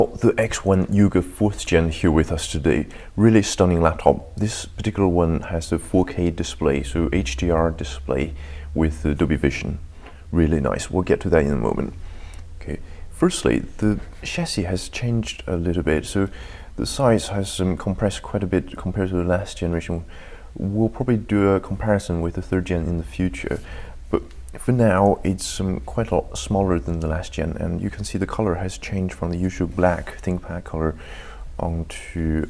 The X1 Yoga 4th Gen here with us today. Really stunning laptop. This particular one has a 4K display, so HDR display with the DolbyVision. Really nice. We'll get to that in a moment. Okay. Firstly, the chassis has changed a little bit, so the size has compressed quite a bit compared to the last generation. We'll probably do a comparison with the 3rd gen in the future, but for now it's quite a lot smaller than the last gen, and you can see the color has changed from the usual black ThinkPad color onto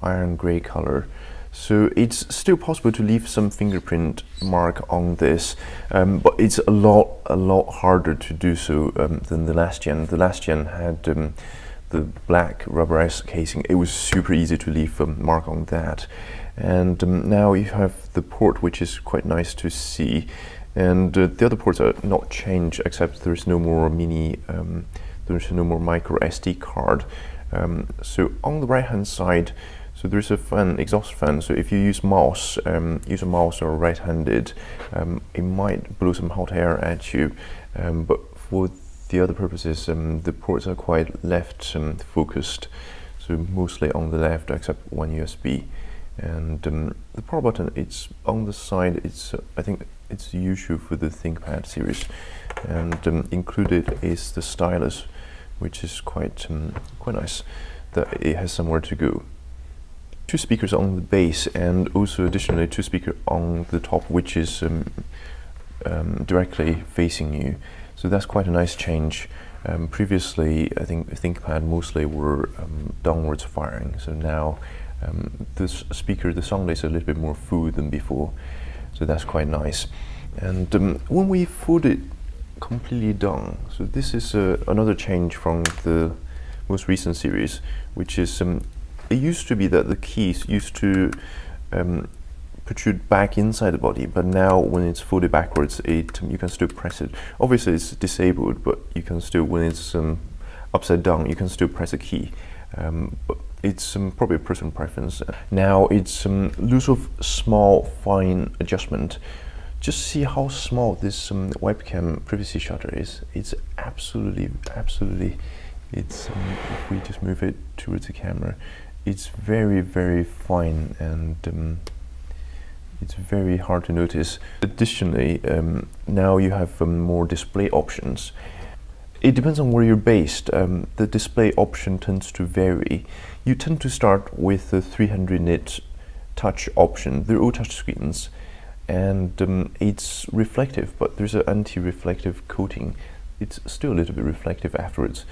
iron gray color. So it's still possible to leave some fingerprint mark on this, but it's a lot harder to do so than the last gen. The last gen had the black rubberized casing. It was super easy to leave a mark on that, and now you have the port, which is quite nice to see. And the other ports are not changed, except there's no more there's no more micro SD card. So on the right hand side, so there's a fan, exhaust fan. So if you use a mouse or right-handed, it might blow some hot air at you. But for the other purposes, the ports are quite left focused. So mostly on the left, except one USB. And the power button, it's on the side. It's I think it's usual for the ThinkPad series, and included is the stylus, which is quite nice. That it has somewhere to go. 2 speakers on the base, and also additionally 2 speakers on the top, which is directly facing you. So that's quite a nice change. Previously, I think ThinkPad mostly were downwards firing. So now this speaker, the sound is a little bit more full than before. So that's quite nice. And when we fold it completely down, so this is another change from the most recent series, which is it used to be that the keys used to protrude back inside the body, but now when it's folded backwards, you can still press it. Obviously it's disabled, but you can still, when it's upside down, you can still press a key. But it's probably a personal preference. Now it's lots of small, fine adjustment. Just see how small this webcam privacy shutter is. It's absolutely. It's if we just move it towards the camera, it's very fine, and it's very hard to notice. Additionally, now you have more display options. It depends on where you're based. The display option tends to vary. You tend to start with the 300 nit touch option. They're all touch screens, and it's reflective, but there's an anti-reflective coating. It's still a little bit reflective afterwards.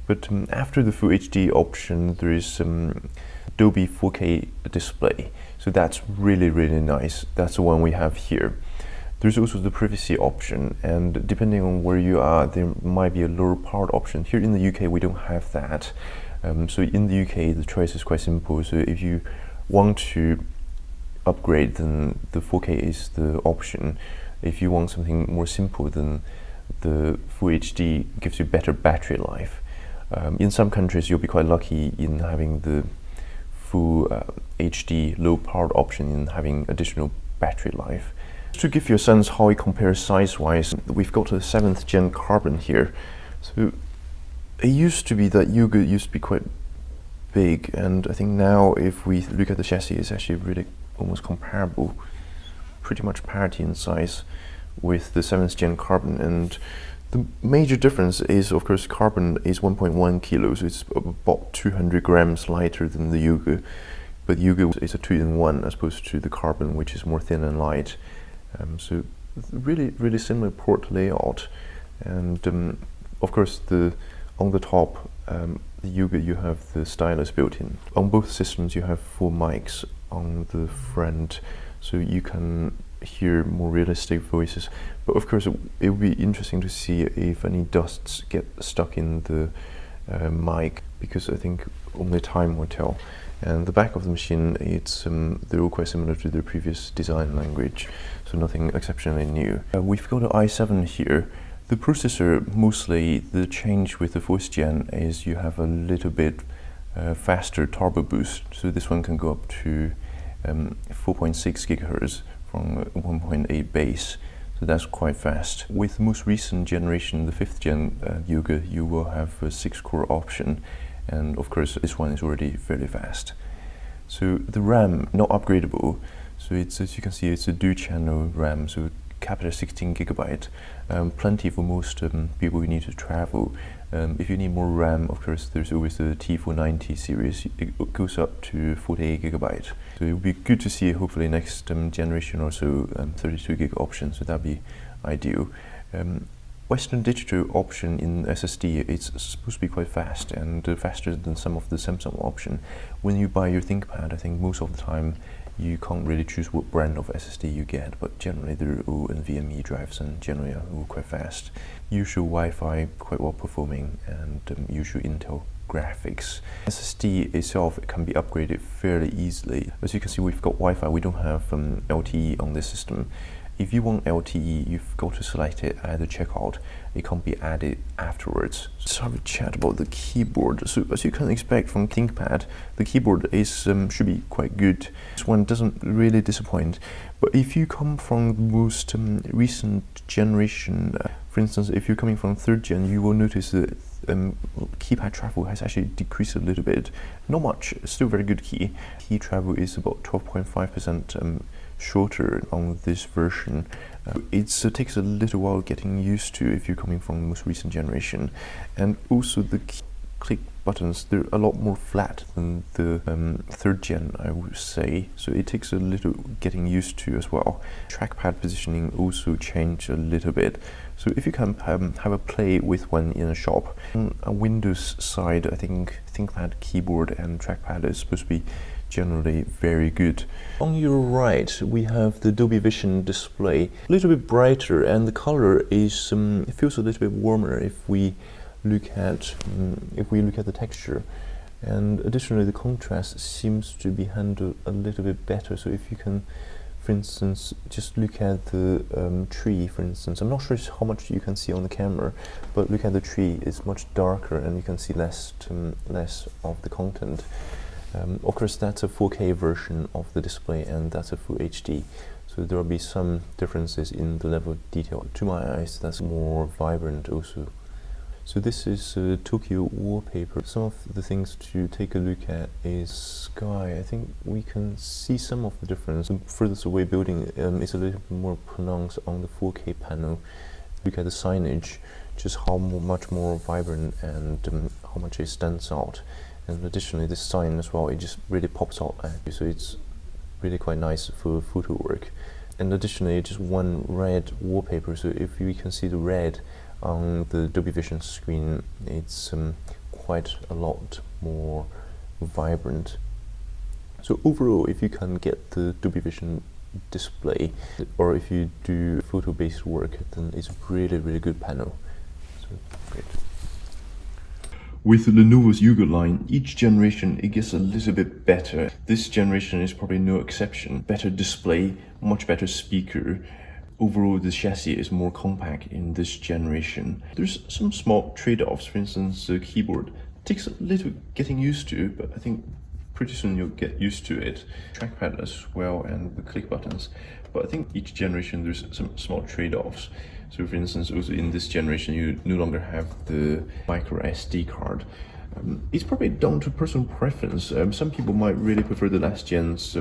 But after the Full HD option, there is Dolby 4K display. So that's really nice. That's the one we have here. There's also the privacy option, and depending on where you are, there might be a lower powered option. Here in the UK, we don't have that. So in the UK, the choice is quite simple. So if you want to upgrade, then the 4K is the option. If you want something more simple, then the Full HD gives you better battery life. In some countries, you'll be quite lucky in having the Full HD low powered option, in having additional battery life. To give you a sense how it compares size-wise, we've got a 7th gen Carbon here. So it used to be that Yoga used to be quite big, and I think now if we look at the chassis, it's actually really almost comparable, pretty much parity in size with the 7th gen Carbon. And the major difference is, of course, Carbon is 1.1 kilos, so it's about 200 grams lighter than the Yoga, but Yoga is a 2-in-1 as opposed to the Carbon, which is more thin and light. So really similar port layout, and of course on the top, the Yoga, you have the stylus built in. On both systems you have 4 mics on the front, so you can hear more realistic voices. But of course it would be interesting to see if any dusts get stuck in the mic, because I think only time will tell. And the back of the machine, it's they're all quite similar to their previous design language, so nothing exceptionally new. We've got an i7 here. The processor, mostly the change with the 4th gen is you have a little bit faster turbo boost. So this one can go up to 4.6 gigahertz from 1.8 base. so that's quite fast. With the most recent generation, the 5th gen Yoga, you will have a 6-core option, and of course this one is already fairly fast. So the RAM, not upgradable, so it's, as you can see, it's a dual-channel RAM, so capped at 16 GB, plenty for most people who need to travel. If you need more RAM, of course, there's always the T490 series. It goes up to 48 GB. So it would be good to see, hopefully, next generation or so, 32 GB option. So that'd be ideal. Western Digital option in SSD, it's supposed to be quite fast and faster than some of the Samsung option. When you buy your ThinkPad, I think most of the time you can't really choose what brand of SSD you get, but generally they're all NVMe drives and generally are all quite fast. Usual Wi-Fi, quite well performing, and usual Intel graphics. SSD itself, it can be upgraded fairly easily. As you can see, we've got Wi-Fi, we don't have LTE on this system. If you want LTE, you've got to select it at the checkout. It can't be added afterwards. Let's have a chat about the keyboard. So as you can expect from ThinkPad, the keyboard is should be quite good. This one doesn't really disappoint. But if you come from the most recent generation, for instance, if you're coming from 3rd gen, you will notice that keypad travel has actually decreased a little bit. Not much, still very good key. Key travel is about 12.5% shorter on this version. It takes a little while getting used to if you're coming from the most recent generation. And also the click buttons, they're a lot more flat than the 3rd gen, I would say. So it takes a little getting used to as well. Trackpad positioning also changed a little bit. So if you can have a play with one in a shop. On a Windows side, I think ThinkPad keyboard and trackpad is supposed to be generally very good. On your right, we have the DolbyVision display, a little bit brighter, and the color is it feels a little bit warmer if we look at the texture. And additionally, the contrast seems to be handled a little bit better. So if you can, for instance, just look at the tree, for instance. I'm not sure how much you can see on the camera, but look at the tree. It's much darker, and you can see less of the content. Of course, that's a 4K version of the display, and that's a full HD. So there will be some differences in the level of detail. To my eyes, that's more vibrant also. So this is Tokyo wallpaper. Some of the things to take a look at is sky. I think we can see some of the difference. The furthest away building is a little bit more pronounced on the 4K panel. Look at the signage, just how much more vibrant and how much it stands out. And additionally, this sign as well, it just really pops out at you, so it's really quite nice for photo work. And additionally, just one red wallpaper, so if you can see the red on the DolbyVision screen, it's quite a lot more vibrant. So overall, if you can get the DolbyVision display, or if you do photo-based work, then it's a really, really good panel. So great. With Lenovo's Yoga line, each generation it gets a little bit better. This generation is probably no exception. Better display, much better speaker. Overall, the chassis is more compact in this generation. There's some small trade-offs. For instance, the keyboard takes a little getting used to, but I think pretty soon you'll get used to it. Trackpad as well, and the click buttons. But I think each generation there's some small trade-offs. So for instance, also in this generation, you no longer have the micro SD card. It's probably down to personal preference. Some people might really prefer the last gen's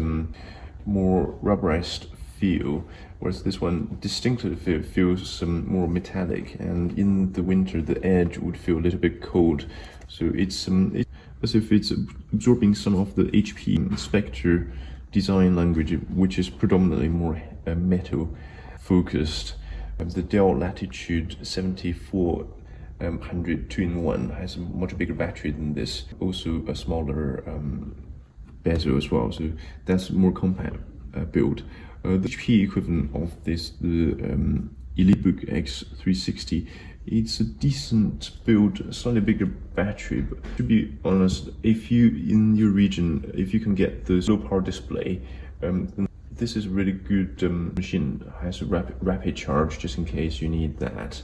more rubberized feel, whereas this one distinctly feels more metallic, and in the winter the edge would feel a little bit cold. So it's as if it's absorbing some of the HP Spectre design language, which is predominantly more metal focused. The Dell Latitude 7400 2-in-1 has a much bigger battery than this, also a smaller bezel as well, so that's more compact build. The HP equivalent of this, the EliteBook X360, it's a decent build, a slightly bigger battery, but to be honest, if you in your region, if you can get the low power display, then this is a really good machine. It has a rapid charge just in case you need that.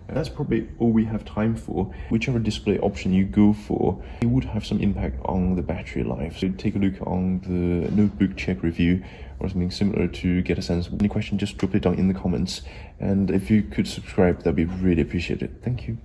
And that's probably all we have time for. Whichever display option you go for, it would have some impact on the battery life. So take a look on the notebook check review or something similar to get a sense. Any question, just drop it down in the comments. And if you could subscribe, that'd be really appreciated. Thank you.